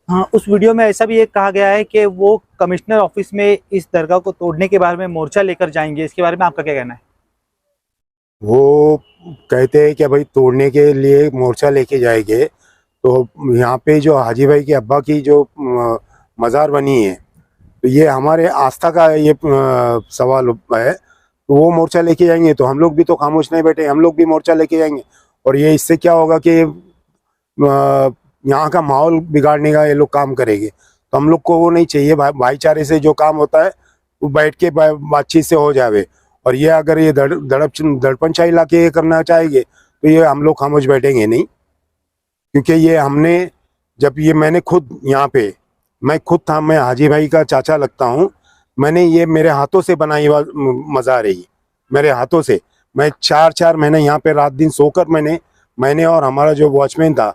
हाँ, उस वीडियो में ऐसा भी एक कहा गया है कि वो कमिश्नर ऑफिस में इस दरगाह को तोड़ने के बारे में मोर्चा लेकर जाएंगे। इसके बारे में आपका क्या कहना है? वो कहते हैं कि भाई तोड़ने के लिए मोर्चा लेके जाएंगे। तो यहाँ पे जो हाजी भाई के अब्बा की जो मज़ार बनी है, तो ये हमारे आस्था का ये सवाल है। तो वो मोर्चा लेके जाएंगे तो हम लोग भी तो खामोश नहीं बैठे, हम लोग भी मोर्चा लेके जाएंगे। और ये इससे क्या होगा कि यहाँ का माहौल बिगाड़ने का ये लोग काम करेंगे। तो हम लोग को वो नहीं चाहिए। भाईचारे से जो काम होता है वो बैठ के बातचीत से हो जावे। और ये अगर ये दड़पनशाही ला के ये करना चाहेंगे तो ये हम लोग खामोश बैठेंगे नहीं। क्योंकि ये हमने जब ये मैंने खुद यहाँ पे मैं खुद था, मैं हाजी भाई का चाचा लगता हूँ। मैंने ये मेरे हाथों से बनाई हुआ मज़ार है। ये मेरे हाथों से मैं 4 महीने यहाँ पे रात दिन सोकर मैंने और हमारा जो वॉचमैन था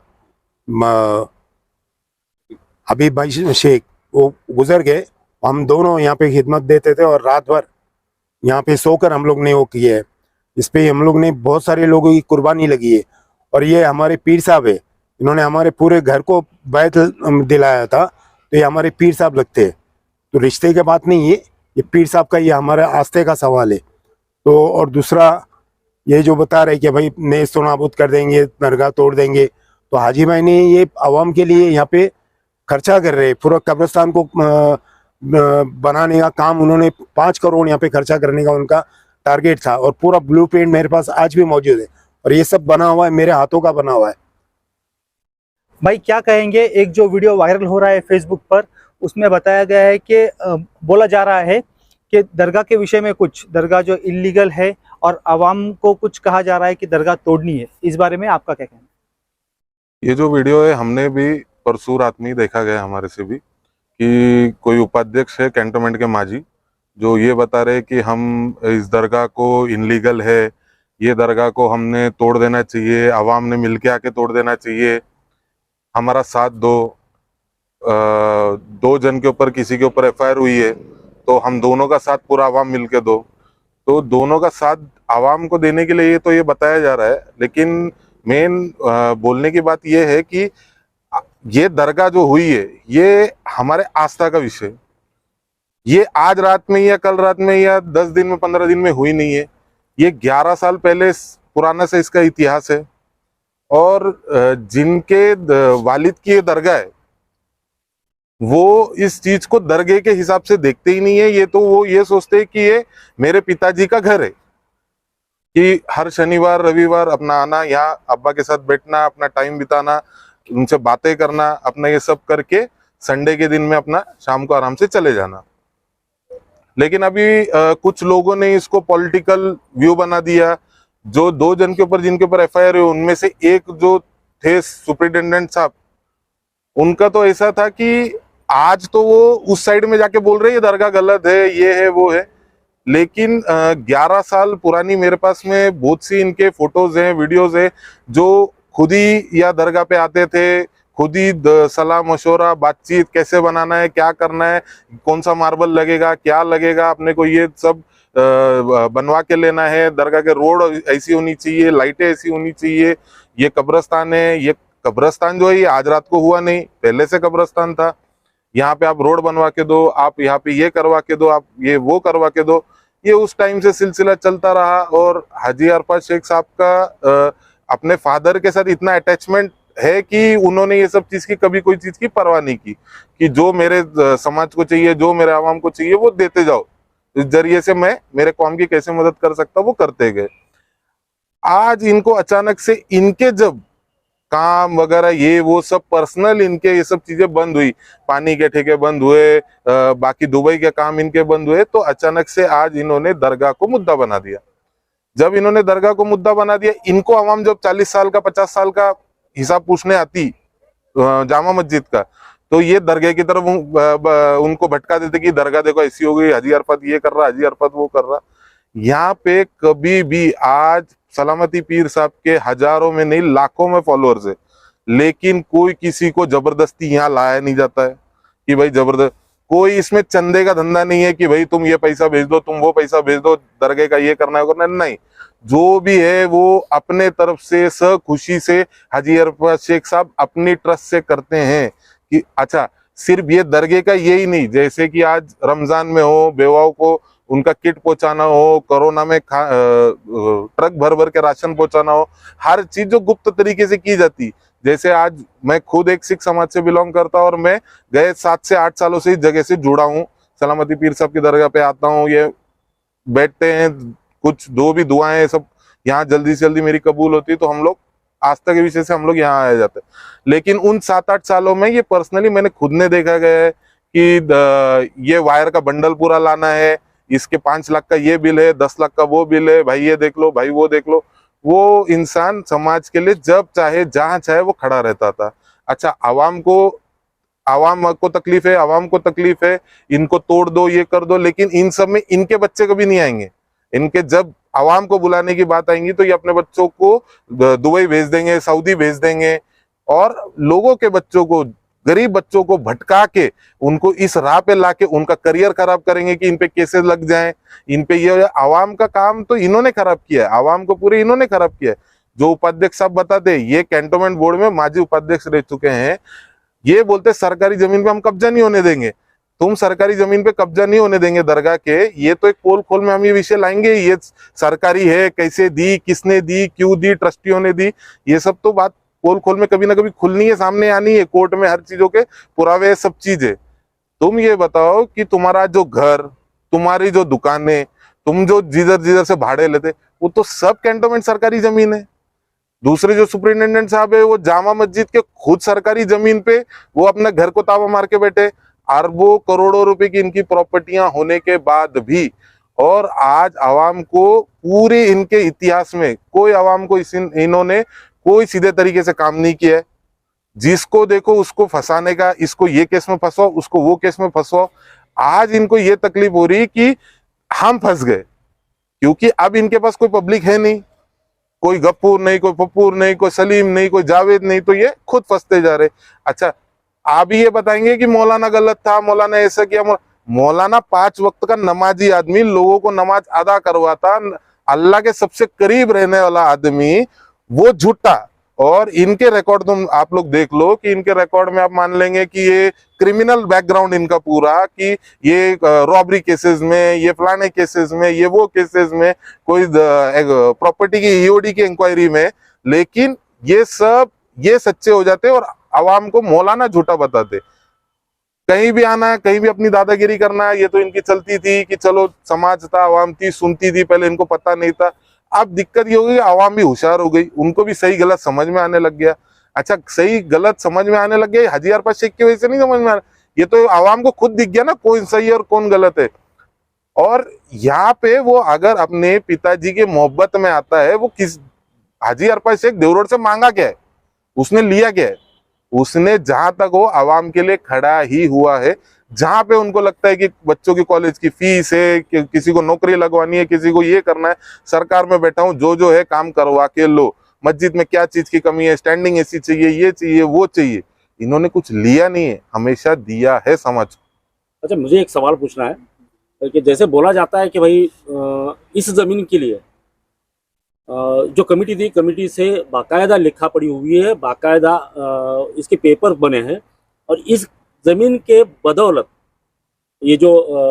हबीब भाई शेख, वो गुजर गए। हम दोनों यहाँ पे खिदमत देते थे और रात भर यहाँ पे सोकर हम लोग ने वो किए है। इस पे हम लोग ने बहुत सारे लोगों की कुर्बानी लगी है। और ये हमारे पीर साहब है, इन्होंने हमारे पूरे घर को बैत दिलाया था। तो ये हमारे पीर साहब लगते हैं। तो रिश्ते की बात नहीं है, ये पीर साहब का, ये हमारे आस्थे का सवाल है। तो और दूसरा ये जो बता रहे कि भाई नेस्त नाबूद कर देंगे, दरगाह तोड़ देंगे, तो हाजी भाई ने ये आवाम के लिए यहाँ पे खर्चा कर रहे हैं। पूरा कब्रिस्तान को बनाने का काम उन्होंने 5 करोड़ यहाँ पे खर्चा करने का उनका टारगेट था। और पूरा ब्लूप्रिंट मेरे पास आज भी मौजूद है। और ये सब बना हुआ है, मेरे हाथों का बना हुआ है। भाई क्या कहेंगे, एक जो वीडियो वायरल हो रहा है फेसबुक पर, उसमें बताया गया है कि बोला जा रहा है कि दरगाह के विषय में कुछ, दरगाह जो इलीगल है और आवाम को कुछ कहा जा रहा है कि दरगाह तोड़नी है। इस बारे में आपका क्या कहना है? ये जो वीडियो है हमने भी परसों रात में ही देखा गया हमारे से भी, कि कोई उपाध्यक्ष है कैंटोनमेंट के माजी जो ये बता रहे कि हम इस दरगाह को इनलीगल है, ये दरगाह को हमने तोड़ देना चाहिए, आवाम ने मिलके आके तोड़ देना चाहिए, हमारा साथ दो। 2 जन के ऊपर, किसी के ऊपर एफआईआर हुई है, तो हम दोनों का साथ पूरा आवाम मिलके दो। तो दोनों का साथ आवाम को देने के लिए ये तो ये बताया जा रहा है। लेकिन मेन बोलने की बात ये है कि ये दरगाह जो हुई है ये हमारे आस्था का विषय, ये आज रात में या कल रात में या 10 दिन में 15 दिन में हुई नहीं है। ये 11 साल पहले पुराना से इसका इतिहास है। और जिनके वालिद की ये दरगाह है वो इस चीज को दरगाह के हिसाब से देखते ही नहीं है। ये तो वो ये सोचते हैं कि ये मेरे पिताजी का घर है, कि हर शनिवार रविवार अपना आना, यहाँ अब्बा के साथ बैठना, अपना टाइम बिताना, उनसे बातें करना, अपना ये सब करके संडे के दिन में अपना शाम को आराम से चले जाना। लेकिन अभी कुछ लोगों ने इसको पॉलिटिकल व्यू बना दिया। जो 2 जन के ऊपर, जिनके ऊपर एफआईआर है, उनमें से एक जो थे सुपरिटेंडेंट साहब, उनका तो ऐसा था कि आज तो वो उस साइड में जाके बोल रहे हैं ये दरगाह गलत है, ये है वो है। लेकिन 11 साल पुरानी मेरे पास में बहुत सी इनके फोटोज हैं, वीडियोज है, जो खुद ही या दरगाह पे आते थे, खुद ही सलाह मशवरा बातचीत, कैसे बनाना है, क्या करना है, कौन सा मार्बल लगेगा, क्या लगेगा, अपने को ये सब बनवा के लेना है, दरगाह के रोड ऐसी होनी चाहिए, लाइटें ऐसी होनी चाहिए, ये कब्रस्तान है, ये कब्रस्तान जो है ये आज रात को हुआ नहीं, पहले से कब्रस्तान था। यहाँ पे आप रोड बनवा के दो, आप यहाँ पे ये करवा के दो, आप ये वो करवा के दो। ये उस टाइम से सिलसिला चलता रहा। और हाजी अरफात शेख साहब का अपने फादर के साथ इतना अटैचमेंट है कि उन्होंने ये सब चीज की कभी कोई चीज की परवाह नहीं की, कि जो मेरे समाज को चाहिए, जो मेरे आवाम को चाहिए वो देते जाओ, इस जरिए से मैं मेरे कौम की कैसे मदद कर सकता वो करते गए। आज इनको अचानक से इनके जब काम वगैरह ये वो सब पर्सनल इनके ये सब चीजें बंद हुई, पानी के ठेके बंद हुए, बाकी दुबई के काम इनके बंद हुए, तो अचानक से आज इन्होंने दरगाह को मुद्दा बना दिया। जब इन्होंने दरगाह को मुद्दा बना दिया, इनको आवाम जब 40 साल का 50 साल का हिसाब पूछने आती जामा मस्जिद का, तो ये दरगाह की तरफ उनको भटका देते कि दरगाह देखो ऐसी हो गई, हाजी अरफात ये कर रहा, हाजी अरफात वो कर रहा। यहाँ पे कभी भी आज सलामती पीर साहब के हजारों में नहीं लाखों में फॉलोअर्स है, लेकिन कोई किसी को जबरदस्ती यहाँ लाया नहीं जाता है कि भाई जबरदस्त, कोई इसमें चंदे का धंधा नहीं है कि भाई तुम ये पैसा भेज दो, तुम वो पैसा भेज दो, दरगाह का ये करना है करना नहीं। जो भी है वो अपने तरफ से खुशी से हाजी अरफात शेख साहब अपनी ट्रस्ट से करते हैं। कि अच्छा सिर्फ ये दरगाह का यही नहीं, जैसे कि आज रमजान में हो बेवाओं को उनका किट पहुंचाना हो, कोरोना में ट्रक भर भर के राशन पहुंचाना हो, हर चीज जो गुप्त तरीके से की जाती। जैसे आज मैं खुद एक सिख समाज से बिलोंग करता हूं और मैं गए 7 से 8 सालों से इस जगह से जुड़ा हूं। सलामती पीर साहब की दरगाह पे आता हूँ, ये बैठते हैं, कुछ दो भी दुआएं सब यहाँ जल्दी से जल्दी मेरी कबूल होती, तो हम लोग आस्था के विषय से हम लोग यहाँ आ जाते हैं। लेकिन उन 7-8 सालों में ये पर्सनली मैंने खुद ने देखा गया है कि ये वायर का बंडल पूरा लाना है, इसके 5 लाख का ये बिल है, 10 लाख का वो बिल है, भाई ये देख लो, भाई वो देख लो। वो इंसान समाज के लिए जब चाहे जहां चाहे वो खड़ा रहता था। अच्छा आवाम को तकलीफ है, आवाम को तकलीफ है, इनको तोड़ दो, ये कर दो, लेकिन इन सब में इनके बच्चे कभी नहीं आएंगे। इनके जब आवाम को बुलाने की बात आएंगी तो ये अपने बच्चों को दुबई भेज देंगे, सऊदी भेज देंगे, और लोगों के बच्चों को, गरीब बच्चों को भटका के उनको इस राह पे लाके उनका करियर खराब करेंगे कि इन पे केसेस लग जाएं, इन पे ये। आवाम का काम तो इन्होंने खराब किया है, आवाम को पूरे इन्होंने खराब किया है। जो उपाध्यक्ष साहब बताते, ये कैंटोनमेंट बोर्ड में माजी उपाध्यक्ष रह चुके हैं, ये बोलते सरकारी जमीन पे हम कब्जा नहीं होने देंगे। तुम सरकारी जमीन पे कब्जा नहीं होने देंगे दरगाह के, ये तो एक पोल खोल में हम ये विषय लाएंगे, ये सरकारी है, कैसे दी, किसने दी, क्यों दी, ट्रस्टियों ने दी, ये सब तो बात पोल खोल में कभी ना कभी खुलनी है, सामने आनी है, कोर्ट में हर चीजों के पुरावे सब चीजें। तुम ये बताओ कि तुम्हारा जो घर, तुम्हारी जो दुकानें, तुम जो जिधर से भाड़े लेते, वो तो सब कैंटोनमेंट सरकारी जमीन है। दूसरे जो सुपरिटेंडेंट साहब है वो जामा मस्जिद के खुद सरकारी जमीन पे वो अपने घर को तावा मार के बैठे, अरबों करोड़ों रुपए की इनकी प्रॉपर्टियां होने के बाद भी। और आज आवाम को पूरे इनके इतिहास में कोई आवाम को इन्होंने कोई सीधे तरीके से काम नहीं किया है। जिसको देखो उसको फंसाने का, इसको ये केस में फंसो, उसको वो केस में फंसो। आज इनको ये तकलीफ हो रही कि हम फंस गए, क्योंकि अब इनके पास कोई पब्लिक है नहीं, कोई गफ्फूर नहीं, कोई पप्पूर नहीं, कोई सलीम नहीं, कोई जावेद नहीं, तो ये खुद फंसते जा रहे। अच्छा आप ये बताएंगे कि मौलाना गलत था, मौलाना ऐसा किया। मौलाना 5 वक्त का नमाजी आदमी, लोगों को नमाज अदा करवाता, अल्लाह के सबसे करीब रहने वाला आदमी, वो झूठा। और इनके रिकॉर्ड तुम आप लोग देख लो कि इनके रिकॉर्ड में आप मान लेंगे कि ये क्रिमिनल बैकग्राउंड इनका पूरा, कि ये रॉबरी केसेस में, ये फलाने केसेस में, ये वो केसेस में, कोई प्रॉपर्टी की ईओडी की इंक्वायरी में। लेकिन ये सब ये सच्चे हो जाते और आवाम को मौलाना झूठा बताते। कहीं भी आना है, कहीं भी अपनी दादागिरी करना है, ये तो इनकी चलती थी कि चलो समाज था, आवाम थी, सुनती थी, पहले इनको पता नहीं था। अब दिक्कत ये हो गई, आवाम भी होशियार हो गई, उनको भी सही गलत समझ में आने लग गया। अच्छा सही गलत समझ में आने लग गया, हाजी अरफात शेख की वजह से नहीं समझ में आ रहा, ये तो आवाम को खुद दिख गया ना कौन सही है और कौन गलत है। और यहाँ पे वो अगर अपने पिताजी के मोहब्बत में आता है, वो किस हाजी अरफात शेख देवरोड से मांगा क्या है, उसने लिया क्या है? उसने जहां तक हो आवाम के लिए खड़ा ही हुआ है। जहां पे उनको लगता है कि बच्चों की कॉलेज की फीस है, कि किसी को नौकरी लगवानी है, किसी को ये करना है, सरकार में बैठा हूं, जो है काम करवा के लो। मस्जिद में क्या चीज की कमी है, स्टैंडिंग एसी चाहिए, ये चाहिए, वो चाहिए, इन्होंने कुछ लिया नहीं है, हमेशा दिया है समाज को। अच्छा मुझे एक सवाल पूछना है कि जैसे बोला जाता है कि भाई इस जमीन के लिए जो कमेटी थी, कमेटी से बाकायदा लिखा पड़ी हुई है, बाकायदा इसके पेपर बने हैं, और इस जमीन के बदौलत ये जो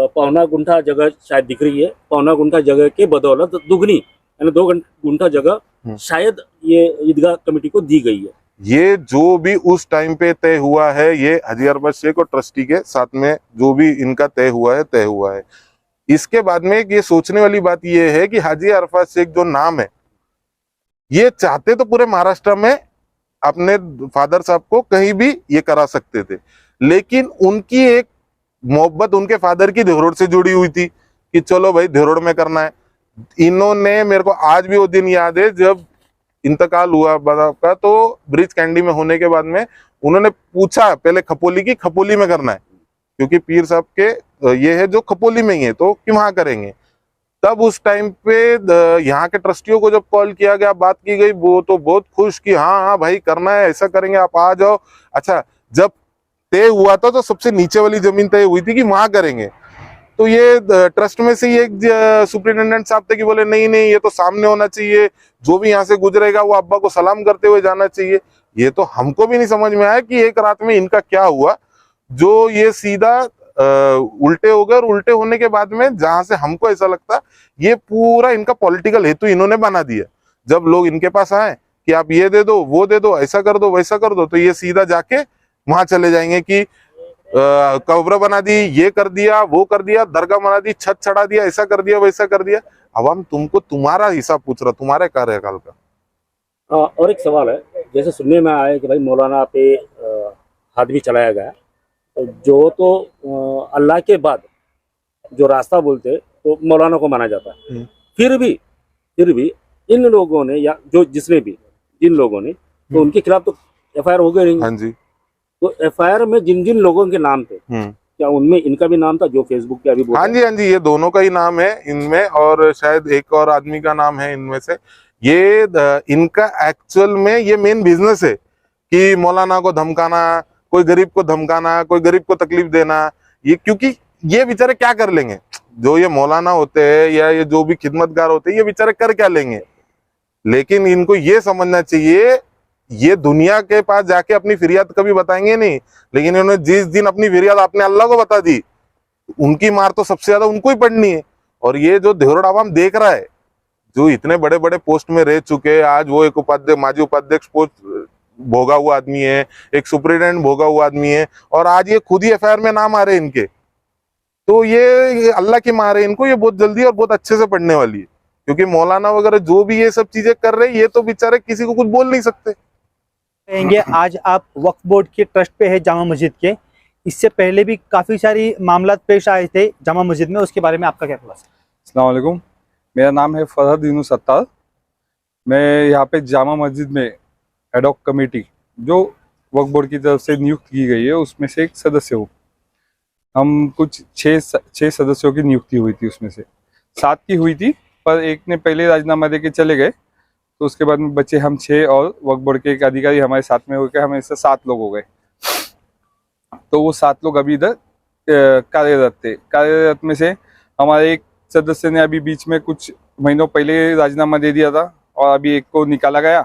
1.25 गुंठा जगह शायद दिख रही है, 1.25 गुंठा जगह के बदौलत दुगनी यानी 2 गुंठा जगह शायद ये ईदगाह कमेटी को दी गई है। ये जो भी उस टाइम पे तय हुआ है, ये हाजी अरफात शेख और ट्रस्टी के साथ में जो भी इनका तय हुआ है। इसके बाद में ये सोचने वाली बात ये है कि हाजी अरफात शेख जो नाम है, ये चाहते तो पूरे महाराष्ट्र में अपने फादर साहब को कहीं भी ये करा सकते थे, लेकिन उनकी एक मोहब्बत उनके फादर की देवरोड से जुड़ी हुई थी कि चलो भाई देवरोड में करना है। इन्होंने, मेरे को आज भी वो दिन याद है जब इंतकाल हुआ बाप का, तो ब्रिज कैंडी में होने के बाद में उन्होंने पूछा पहले खपोली की, खपोली में करना है क्योंकि पीर साहब के ये है जो खपोली में ही है, तो कि वहां करेंगे। तब उस टाइम पे यहाँ के ट्रस्टियों को जब कॉल किया गया, बात की गई, वो तो बहुत खुश कि हाँ भाई करना है, ऐसा करेंगे, आप आ जाओ। अच्छा जब तय हुआ था तो सबसे नीचे वाली जमीन तय हुई थी कि वहां करेंगे, तो तो ये ट्रस्ट में से ही एक सुपरिटेंडेंट साहब थे कि बोले नहीं नहीं, ये तो सामने होना चाहिए, जो भी यहाँ से गुजरेगा वो अब्बा को सलाम करते हुए जाना चाहिए। ये तो हमको भी नहीं समझ में आया कि एक रात में इनका क्या हुआ जो ये सीधा उल्टे हो गए, और उल्टे होने के बाद में जहां से हमको ऐसा लगता ये पूरा इनका पॉलिटिकल हेतु इन्होंने बना दिया। जब लोग इनके पास आए कि आप ये दे दो, वो दे दो, ऐसा कर दो, वैसा कर दो, तो ये सीधा जाके वहां चले जाएंगे कि कब्र बना दी, ये कर दिया, वो कर दिया, दरगाह बना दी, छत चढ़ा दिया, ऐसा कर दिया, वैसा कर दिया। अब हम तुमको तुम्हारा हिसाब पूछ रहा, तुम्हारे कार्यकाल का। और एक सवाल है, जैसे सुनने में आया कि भाई मौलाना पे हाथ भी चलाया गया, जो तो अल्लाह के बाद जो रास्ता बोलते तो मौलाना को माना जाता है। फिर भी इन लोगों ने या जो जिसने भी जिन लोगों ने तो उनके खिलाफ तो एफआईआर हो गई नहीं। हाँ जी। तो एफआईआर में जिन जिन लोगों के नाम थे क्या उनमें इनका भी नाम था जो फेसबुक पे अभी बोल हाँ जी, हाँ जी, ये दोनों का ही नाम है इनमें, और शायद एक और आदमी का नाम है इनमें से। ये इनका एक्चुअल में ये मेन बिजनेस है कि मौलाना को धमकाना, कोई गरीब को धमकाना, कोई गरीब को तकलीफ देना। ये क्योंकि ये बेचारे क्या कर लेंगे, जो ये मौलाना होते हैं या ये जो भी खिदमतगार होते हैं, ये बेचारे कर क्या लेंगे। लेकिन इनको ये समझना चाहिए, ये दुनिया के पास जाके अपनी फरियाद कभी बताएंगे नहीं, लेकिन इन्होंने जिस दिन अपनी फरियाद अपने अल्लाह को बता दी, उनकी मार तो सबसे ज्यादा उनको ही पड़नी है। और ये जो देहरोड आवाम देख रहा है, जो इतने बड़े बड़े पोस्ट में रह चुके, आज वो एक उपाध्यक्ष, माजी उपाध्यक्ष पोस्ट भोगा हुआ आदमी है, एक सुपरिटेंडेंट भोगा हुआ आदमी है, और आज ये खुद ही एफआईआर में नाम आ रहे हैं इनके। तो ये अल्लाह की मार है, इनको ये बहुत जल्दी और बहुत अच्छे से पढ़ने वाली है। क्योंकि मौलाना वगैरह जो भी ये सब चीजें कर रहे हैं, ये तो बेचारे किसी को कुछ बोल नहीं सकते। कहेंगे आज आप वक्फ बोर्ड के ट्रस्ट पे है जामा मस्जिद के, इससे पहले भी काफ़ी सारी मामला पेश आए थे जामा मस्जिद में, उसके बारे में आपका क्या खुलासा? अस्सलाम वालेकुम, मेरा नाम है फरहद यूनुस सत्तार। मैं यहाँ पे जामा मस्जिद में एडॉक कमेटी जो वक्फ बोर्ड की तरफ से नियुक्त की गई है उसमें से एक सदस्य हूँ। हम कुछ छः सदस्यों की नियुक्ति हुई थी, उसमें से 7 की हुई थी, पर एक ने पहले राजीनामा दे के चले गए, तो उसके बाद में बचे हम 6 और वक्फ बोर्ड के एक अधिकारी हमारे साथ में होकर हमें इससे 7 लोग हो गए। तो वो 7 लोग अभी इधर कार्यरत थे। कार्यरत में से हमारे एक सदस्य ने अभी बीच में कुछ महीनों पहले राजीनामा दे दिया था, और अभी एक को निकाला गया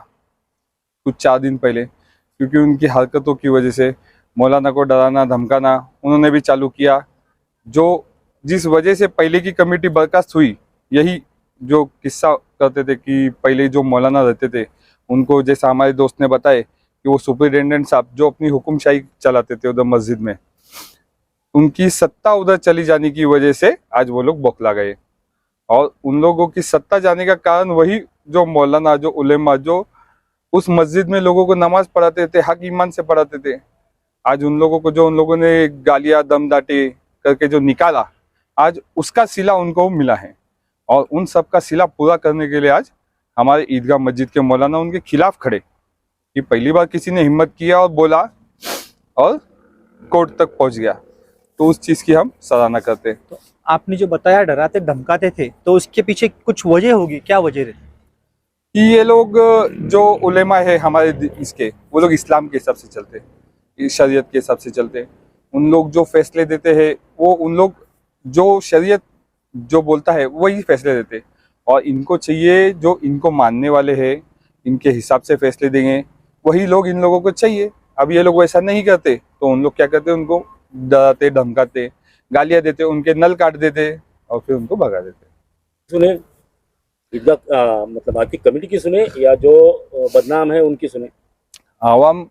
कुछ 4 दिन पहले, क्योंकि उनकी हरकतों की वजह से मौलाना को डराना धमकाना उन्होंने भी चालू किया। जो जिस वजह से पहले की कमेटी बर्खास्त हुई, यही जो किस्सा करते थे कि पहले जो मौलाना रहते थे उनको, जैसा हमारे दोस्त ने बताया कि वो सुपरिटेंडेंट साहब जो अपनी हुक्मशाही चलाते थे उधर मस्जिद में, उनकी सत्ता उधर चली जाने की वजह से आज वो लोग बौखला गए। और उन लोगों की सत्ता जाने का कारण वही जो मौलाना, जो उलेमा, जो उस मस्जिद में लोगों को नमाज पढ़ाते थे, हक ईमान से पढ़ाते थे, आज उन लोगों को जो उन लोगों ने गालियाँ दम दाटे करके जो निकाला, आज उसका सिला उनको मिला है। और उन सब का सिला पूरा करने के लिए आज हमारे ईदगाह मस्जिद के मौलाना उनके खिलाफ खड़े, कि पहली बार किसी ने हिम्मत किया और बोला और कोर्ट तक पहुंच गया, तो उस चीज़ की हम सराहना करते हैं। तो आपने जो बताया डराते धमकाते थे, तो उसके पीछे कुछ वजह होगी, क्या वजह रहती? कि ये लोग जो उलेमा है हमारे इसके, वो लोग इस्लाम के हिसाब से चलते, शरीयत के हिसाब से चलते। उन लोग जो फैसले देते हैं वो उन लोग जो शरीयत जो बोलता है वही फैसले देते, और इनको चाहिए जो इनको मानने वाले हैं, इनके हिसाब से फैसले देंगे, वही लोग इन लोगों को चाहिए। अब ये लोग वैसा नहीं करते, तो उन लोग क्या करते, उनको डराते धमकाते, गालियाँ देते, उनके नल काट देते और फिर उनको भगा देते। सुने मतलब आपकी कमेटी की सुने या जो बदनाम है उनकी सुने? आवाम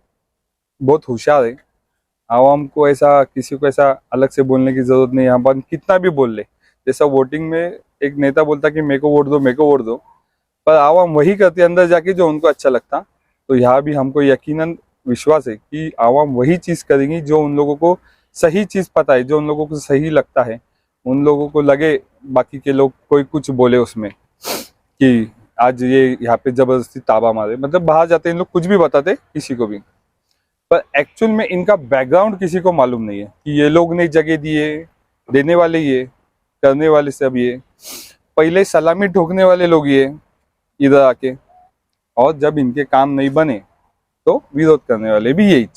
बहुत होशियार है, आवाम को ऐसा किसी को ऐसा अलग से बोलने की जरूरत नहीं है। यहाँ पर कितना भी बोल ले, जैसा वोटिंग में एक नेता बोलता कि मेरे को वोट दो, मेरे को वोट दो, पर आवाम वही करती है अंदर जाके जो उनको अच्छा लगता। तो यहाँ भी हमको यकीनन विश्वास है कि आवाम वही चीज़ करेंगी जो उन लोगों को सही चीज़ पता है, जो उन लोगों को सही लगता है। उन लोगों को लगे बाकी के लोग कोई कुछ बोले उसमें कि आज ये यहाँ पे जबरदस्ती ताबा मारे, मतलब बाहर जाते इन लोग कुछ भी बताते किसी को भी, पर एक्चुअल में इनका बैकग्राउंड किसी को मालूम नहीं है कि ये लोग ने जगह दिए, देने वाले ये, करने वाले सब ये, पहले सलामी ठोकने वाले लोग ये इधर आके, और जब इनके काम नहीं बने तो विरोध करने वाले भी यही।